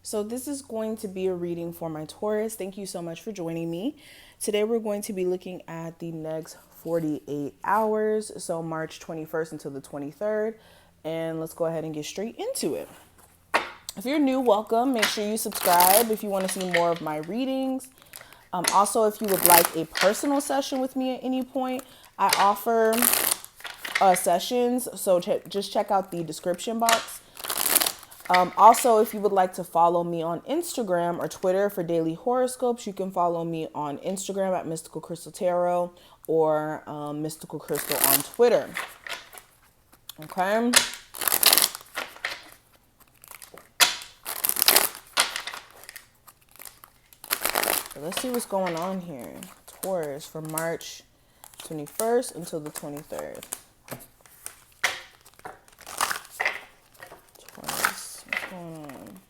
So this is going to be a reading for my Taurus. Thank you so much for joining me. Today we're going to be looking at the next 48 hours, so March 21st until the 23rd. And let's go ahead and get straight into it. If you're new, welcome. Make sure you subscribe if you want to see more of my readings. Also, if you would like a personal session with me at any point, I offer sessions. So just check out the description box. Also, if you would like to follow me on Instagram or Twitter for daily horoscopes, you can follow me on Instagram at Mystical Crystal Tarot or Mystical Crystal on Twitter. Okay. So let's see what's going on here. Taurus from March 21st until the 23rd. Taurus, what's going on?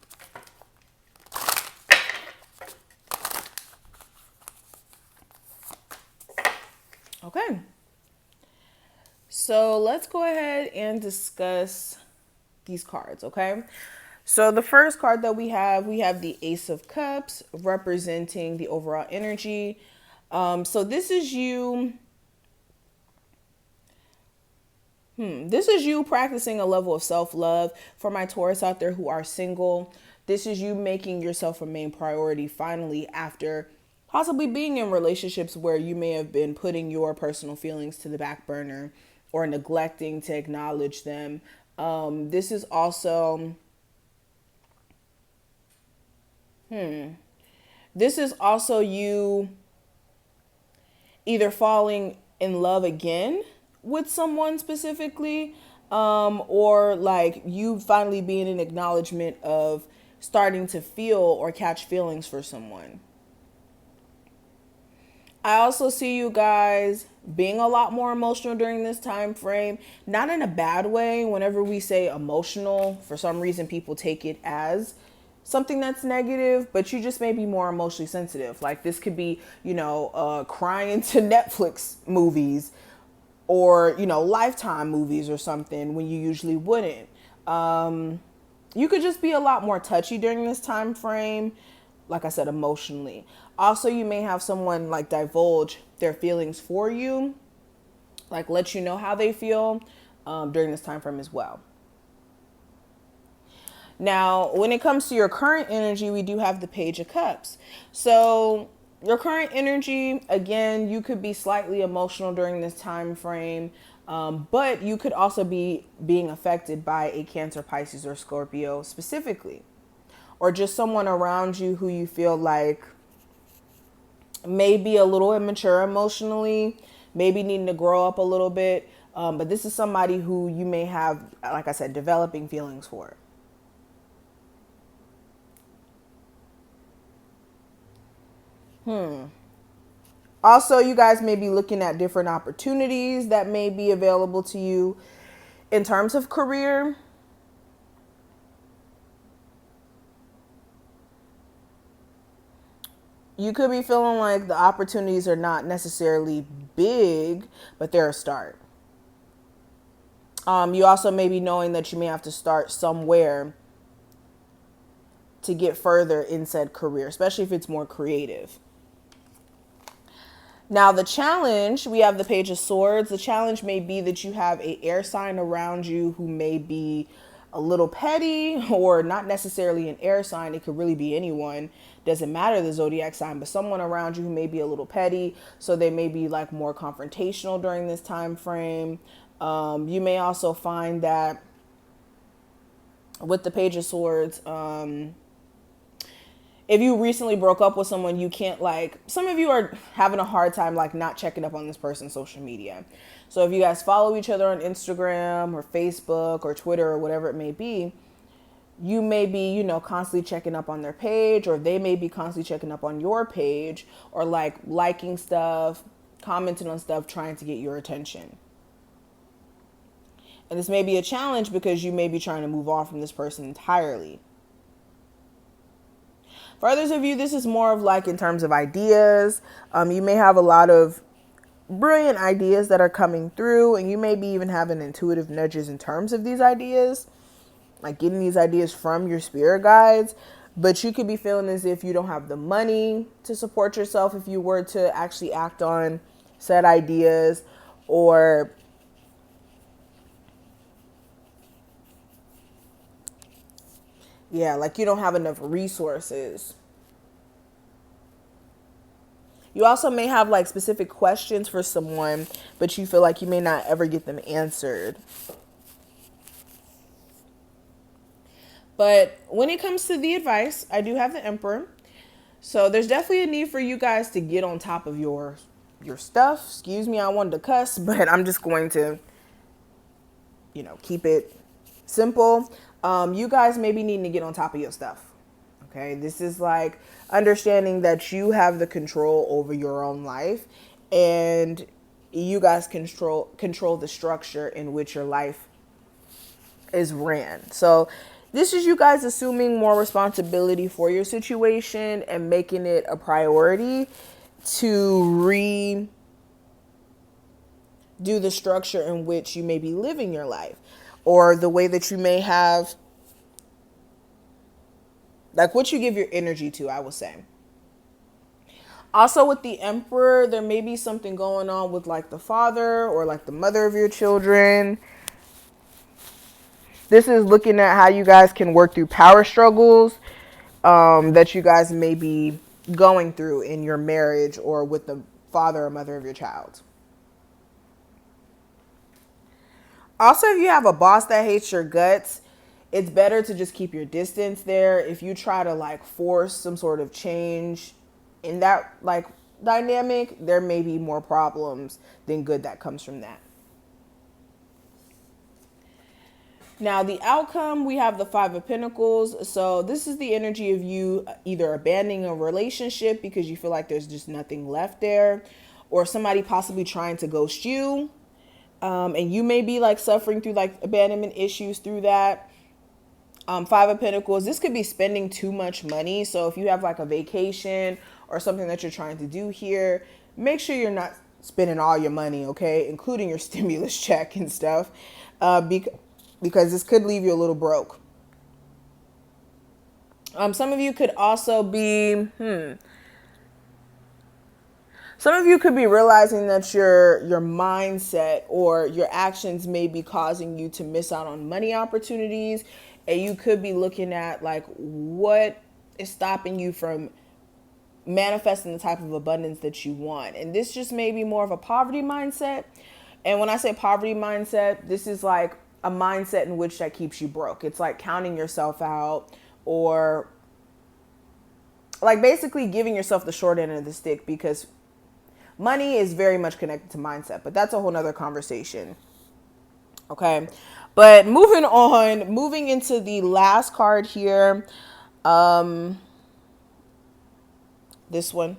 Okay. So let's go ahead and discuss these cards, okay? So the first card that we have the Ace of Cups representing the overall energy. So this is you. This is you practicing a level of self-love. For my Taurus out there who are single, this is you making yourself a main priority finally after possibly being in relationships where you may have been putting your personal feelings to the back burner or neglecting to acknowledge them. This is also this is also you either falling in love again with someone specifically, or like you finally being an acknowledgement of starting to feel or catch feelings for someone. I also see you guys being a lot more emotional during this time frame, not in a bad way. Whenever we say emotional, for some reason people take it as something that's negative, but you just may be more emotionally sensitive. Like this could be, crying to Netflix movies or, Lifetime movies or something when you usually wouldn't. You could just be a lot more touchy during this time frame, like I said, emotionally. Also, you may have someone like divulge their feelings for you, like let you know how they feel during this time frame as well. Now, when it comes to your current energy, we do have the Page of Cups. So your current energy, again, you could be slightly emotional during this time frame, but you could also be being affected by a Cancer, Pisces, or Scorpio specifically, or just someone around you who you feel like may be a little immature emotionally, maybe needing to grow up a little bit. But this is somebody who you may have, like I said, developing feelings for. Also, you guys may be looking at different opportunities that may be available to you in terms of career. You could be feeling like the opportunities are not necessarily big, but they're a start. You also may be knowing that you may have to start somewhere to get further in said career, especially if it's more creative. Now, the challenge, we have the Page of Swords. The challenge may be that you have a air sign around you who may be a little petty, or not necessarily an air sign. It could really be anyone. Doesn't matter the zodiac sign, but someone around you who may be a little petty. So they may be like more confrontational during this time frame. You may also find that with the Page of Swords, if you recently broke up with someone, you can't, like, some of you are having a hard time like not checking up on this person's social media. So if you guys follow each other on Instagram or Facebook or Twitter or whatever it may be, you may be, constantly checking up on their page, or they may be constantly checking up on your page, or like liking stuff, commenting on stuff, trying to get your attention. And this may be a challenge because you may be trying to move on from this person entirely. For others of you, this is more of like in terms of ideas. You may have a lot of brilliant ideas that are coming through, and you may be even having intuitive nudges in terms of these ideas, like getting these ideas from your spirit guides. but you could be feeling as if you don't have the money to support yourself if you were to actually act on said ideas, or yeah, like you don't have enough resources. You also may have like specific questions for someone, but you feel like you may not ever get them answered. But when it comes to the advice, I do have the Emperor. So there's definitely a need for you guys to get on top of your stuff. Excuse me, I wanted to cuss, but I'm just going to, keep it simple. You guys may be needing to get on top of your stuff. Okay, this is like understanding that you have the control over your own life, and you guys control the structure in which your life is ran. So this is you guys assuming more responsibility for your situation and making it a priority to redo the structure in which you may be living your life, or the way that you may have, like what you give your energy to, I would say. Also with the Emperor, there may be something going on with like the father or like the mother of your children. This is looking at how you guys can work through power struggles that you guys may be going through in your marriage or with the father or mother of your child. Also, if you have a boss that hates your guts, it's better to just keep your distance there. If you try to like force some sort of change in that like dynamic, there may be more problems than good that comes from that. Now, the outcome, we have the Five of Pentacles. So this is the energy of you either abandoning a relationship because you feel like there's just nothing left there, or somebody possibly trying to ghost you. And you may be like suffering through like abandonment issues through that. Five of Pentacles, this could be spending too much money. So if you have like a vacation or something that you're trying to do here, make sure you're not spending all your money, okay? Including your stimulus check and stuff. Because this could leave you a little broke. Some of you could also be, some of you could be realizing that your mindset or your actions may be causing you to miss out on money opportunities. And you could be looking at like what is stopping you from manifesting the type of abundance that you want. And this just may be more of a poverty mindset. And when I say poverty mindset, this is like a mindset in which that keeps you broke. It's like counting yourself out, or like basically giving yourself the short end of the stick, because money is very much connected to mindset, but that's a whole nother conversation. Okay. But moving into the last card here. This one.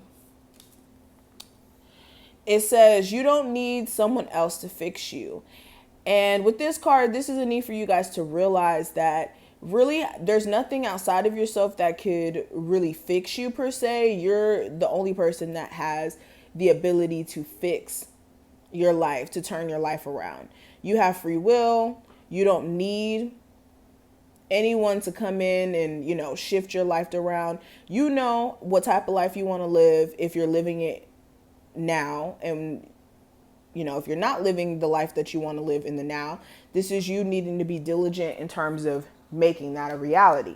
It says you don't need someone else to fix you. And with this card, this is a need for you guys to realize that really there's nothing outside of yourself that could really fix you per se. You're the only person that has the ability to fix your life, to turn your life around. You have free will. You don't need anyone to come in and, shift your life around. You know what type of life you want to live if you're living it now. And, if you're not living the life that you want to live in the now, this is you needing to be diligent in terms of making that a reality.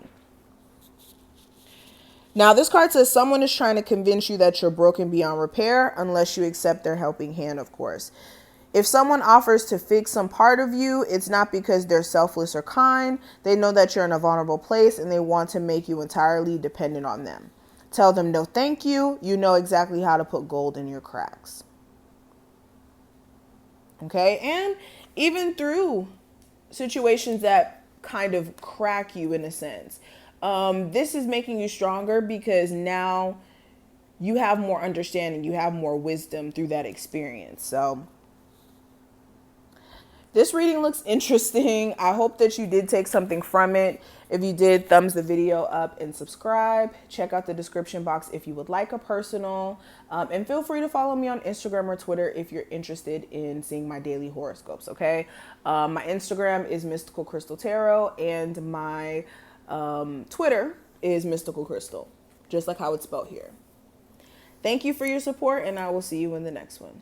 Now, this card says someone is trying to convince you that you're broken beyond repair unless you accept their helping hand, of course. If someone offers to fix some part of you, it's not because they're selfless or kind. They know that you're in a vulnerable place and they want to make you entirely dependent on them. Tell them no thank you. You know exactly how to put gold in your cracks. Okay? And even through situations that kind of crack you in a sense, this is making you stronger because now you have more understanding. You have more wisdom through that experience. So this reading looks interesting. I hope that you did take something from it. If you did, thumbs the video up and subscribe. Check out the description box if you would like a personal. And feel free to follow me on Instagram or Twitter if you're interested in seeing my daily horoscopes, okay? My Instagram is Mystical Crystal Tarot, and my Twitter is mystical crystal, just like how it's spelled here. Thank you for your support, and I will see you in the next one.